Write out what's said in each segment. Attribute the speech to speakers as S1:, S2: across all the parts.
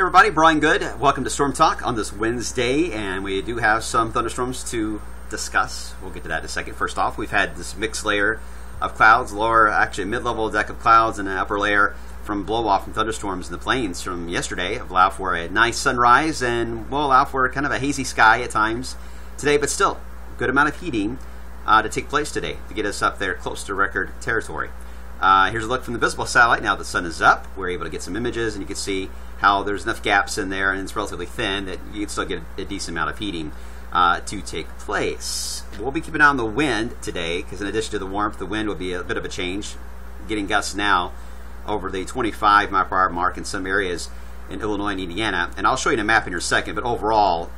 S1: Everybody, Brian Good. Welcome to Storm Talk on this Wednesday, and we do have some thunderstorms to discuss. We'll get to that in a second. First off, we've had this mixed layer of clouds, actually a mid-level deck of clouds and an upper layer from blow-off from thunderstorms in the plains from yesterday. Allow for a nice sunrise and will allow for kind of a hazy sky at times today, but still a good amount of heating to take place today to get us up there close to record territory. Here's a look from the visible satellite. Now the sun is up, we're able to get some images, and you can see how there's enough gaps in there, and it's relatively thin that you can still get a decent amount of heating to take place. We'll be keeping an eye on the wind today, because in addition to the warmth, the wind will be a bit of a change, getting gusts now over the 25 mile per hour mark in some areas in Illinois and Indiana. And I'll show you in a map in a second, but overall,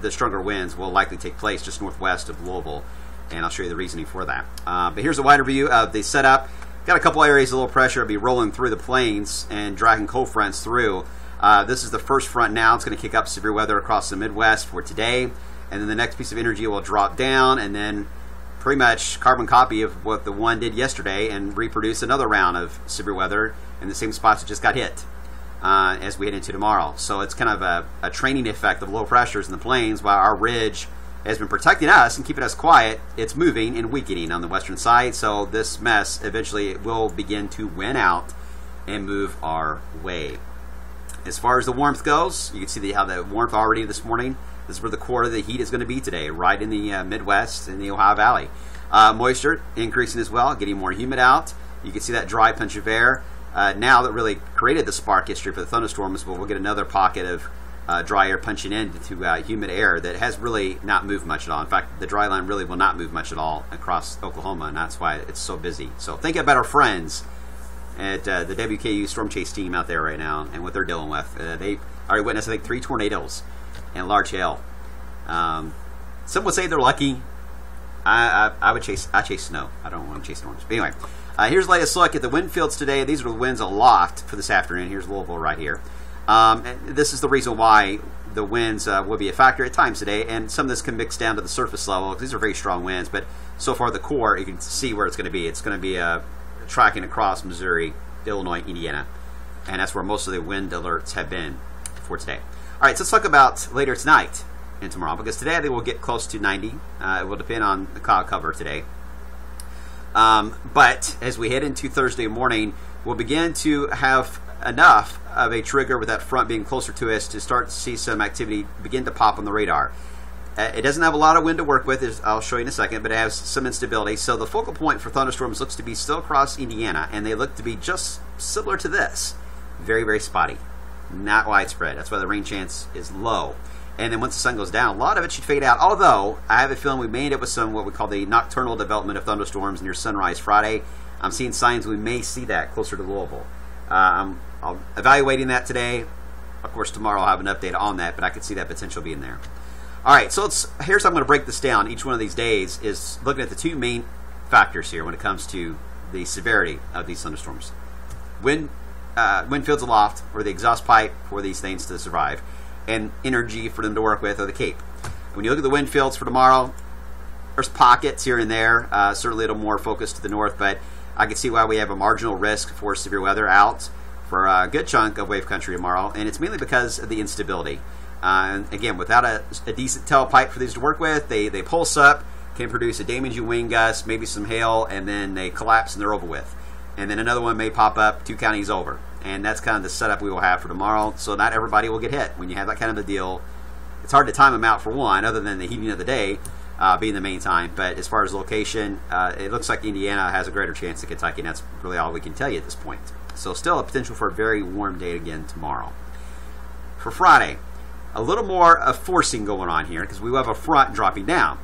S1: the stronger winds will likely take place just northwest of Louisville, and I'll show you the reasoning for that. But here's a wider view of the setup. Got a couple areas of low pressure will be rolling through the plains and dragging cold fronts through. This is the first front now. It's going to kick up severe weather across the Midwest for today. And then the next piece of energy will drop down and then pretty much carbon copy of what the one did yesterday and reproduce another round of severe weather in the same spots that just got hit as we head into tomorrow. So it's kind of a training effect of low pressures in the plains while our ridge has been protecting us and keeping us quiet. It's moving and weakening on the western side. So this mess eventually will begin to win out and move our way. As far as the warmth goes, you can see how the warmth already this morning. This is where the core of the heat is going to be today, right in the Midwest and the Ohio Valley. Moisture increasing as well, getting more humid out. You can see that dry punch of air. Now that really created the spark history for the thunderstorms, but we'll get another pocket of dry air punching into humid air that has really not moved much at all. In fact, the dry line really will not move much at all across Oklahoma, and that's why it's so busy. So think about our friends at the WKU Storm Chase team out there right now and what they're dealing with. They already witnessed, I think, 3 tornadoes and large hail. Some would say they're lucky. I chase snow. I don't want to chase storms. But anyway, here's the latest look at the wind fields today. These are the winds aloft for this afternoon. Here's Louisville right here. And this is the reason why the winds will be a factor at times today, and some of this can mix down to the surface level. These are very strong winds, but so far the core, you can see where it's going to be. It's going to be tracking across Missouri, Illinois, Indiana, and that's where most of the wind alerts have been for today. All right, so let's talk about later tonight and tomorrow, because today I think we'll get close to 90. It will depend on the cloud cover today. But as we head into Thursday morning, we'll begin to have enough of a trigger with that front being closer to us to start to see some activity begin to pop on the radar. It doesn't have a lot of wind to work with, as I'll show you in a second, but it has some instability. So the focal point for thunderstorms looks to be still across Indiana, and they look to be just similar to this. Very, very spotty. Not widespread. That's why the rain chance is low. And then once the sun goes down, a lot of it should fade out. Although, I have a feeling we may end up with some what we call the nocturnal development of thunderstorms near sunrise Friday. I'm seeing signs we may see that closer to Louisville. I'm evaluating that today. Of course, tomorrow I'll have an update on that, but I could see that potential being there. All right, so here's how I'm going to break this down. Each one of these days is looking at the two main factors here when it comes to the severity of these thunderstorms. Wind fields aloft, or the exhaust pipe for these things to survive, and energy for them to work with, or the cape. When you look at the wind fields for tomorrow, there's pockets here and there, certainly a little more focused to the north, but I can see why we have a marginal risk for severe weather out for a good chunk of wave country tomorrow, and it's mainly because of the instability. And again, without a decent tailpipe for these to work with, they pulse up, can produce a damaging wind gust, maybe some hail, and then they collapse and they're over with. And then another one may pop up 2 counties over. And that's kind of the setup we will have for tomorrow. So not everybody will get hit. When you have that kind of a deal, it's hard to time them out for one, other than the heating of the day being the main time. But as far as location, it looks like Indiana has a greater chance than Kentucky, and that's really all we can tell you at this point. So still a potential for a very warm day again tomorrow. For Friday, a little more of forcing going on here, because we will have a front dropping down.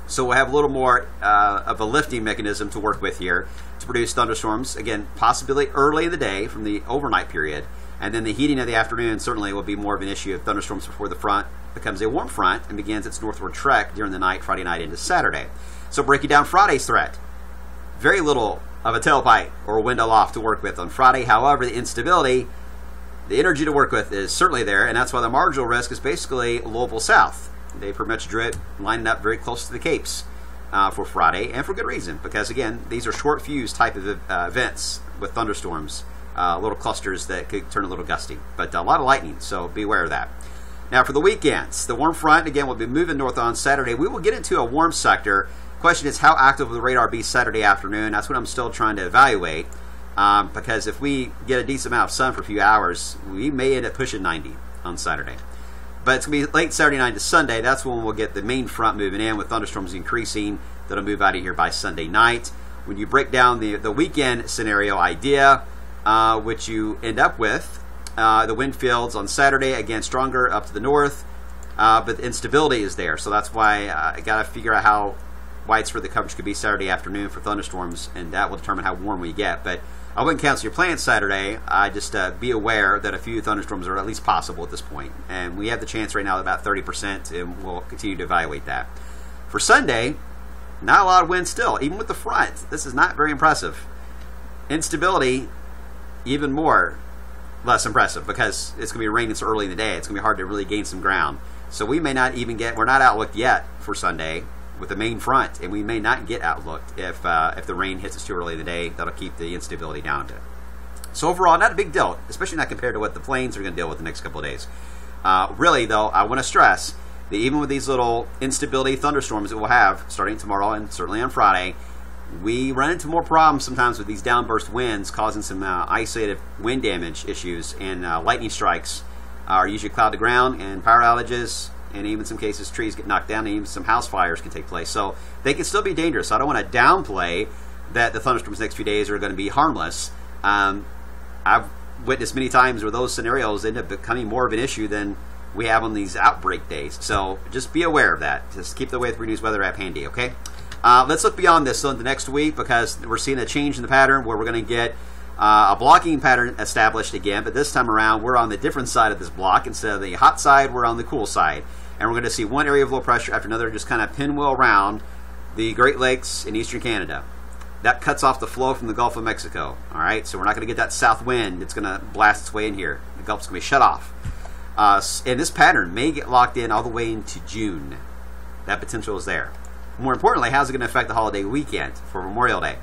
S1: So we'll have a little more of a lifting mechanism to work with here to produce thunderstorms. Again, possibly early in the day from the overnight period. And then the heating of the afternoon certainly will be more of an issue of thunderstorms before the front becomes a warm front and begins its northward trek during the night, Friday night into Saturday. So breaking down Friday's threat, very little of a tailpipe or a wind aloft to work with on Friday. However, the instability, the energy to work with is certainly there, and that's why the marginal risk is basically Louisville south. They pretty much drew it lining up very close to the Capes for Friday, and for good reason, because again, these are short fuse type of events with thunderstorms little clusters that could turn a little gusty. But a lot of lightning, so be aware of that. Now for the weekends, the warm front, again, will be moving north on Saturday. We will get into a warm sector. Question is, how active will the radar be Saturday afternoon? That's what I'm still trying to evaluate. Because if we get a decent amount of sun for a few hours, we may end up pushing 90 on Saturday. But it's going to be late Saturday night to Sunday. That's when we'll get the main front moving in with thunderstorms increasing. That'll move out of here by Sunday night. When you break down the weekend scenario idea, which you end up with, the wind fields on Saturday, again, stronger up to the north, but the instability is there. So that's why I got to figure out how widespread the coverage could be Saturday afternoon for thunderstorms, and that will determine how warm we get. But I wouldn't cancel your plans Saturday. I just be aware that a few thunderstorms are at least possible at this point. And we have the chance right now of about 30%, and we'll continue to evaluate that. For Sunday, not a lot of wind still, even with the front. This is not very impressive. Instability, even more less impressive, because it's going to be raining so early in the day. It's going to be hard to really gain some ground. So we may not even get, we're not outlooked yet for Sunday with the main front, and we may not get outlooked if the rain hits us too early in the day. That'll keep the instability down a bit. So overall, not a big deal, especially not compared to what the plains are going to deal with the next couple of days. Really, though, I want to stress that even with these little instability thunderstorms that we'll have starting tomorrow and certainly on Friday, we run into more problems sometimes with these downburst winds causing some isolated wind damage issues, and lightning strikes are usually cloud to ground, and power outages, and even in some cases trees get knocked down, and even some house fires can take place. So they can still be dangerous. So I don't want to downplay that the thunderstorms the next few days are going to be harmless. I've witnessed many times where those scenarios end up becoming more of an issue than we have on these outbreak days. So just be aware of that. Just keep the Wave 3 News weather app handy, okay? Let's look beyond this so the next week, because we're seeing a change in the pattern where we're going to get a blocking pattern established again, but this time around we're on the different side of this block. Instead of the hot side, we're on the cool side. And we're going to see one area of low pressure after another just kind of pinwheel around the Great Lakes in eastern Canada. That cuts off the flow from the Gulf of Mexico. All right, so we're not going to get that south wind. It's going to blast its way in here. The Gulf's going to be shut off. And this pattern may get locked in all the way into June. That potential is there. More importantly, how's it going to affect the holiday weekend for Memorial Day?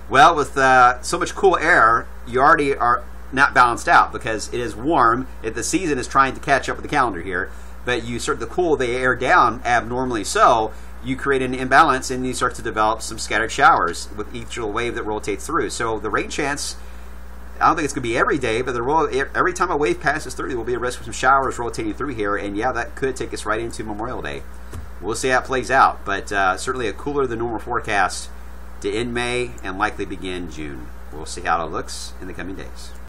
S1: Well, with so much cool air, you already are not balanced out because it is warm. The season is trying to catch up with the calendar here, but you start to cool the air down abnormally, so you create an imbalance and you start to develop some scattered showers with each little wave that rotates through. So the rain chance, I don't think it's going to be every day, but every time a wave passes through, there will be a risk for some showers rotating through here, and yeah, that could take us right into Memorial Day. We'll see how it plays out, but certainly a cooler than normal forecast to end May and likely begin June. We'll see how it looks in the coming days.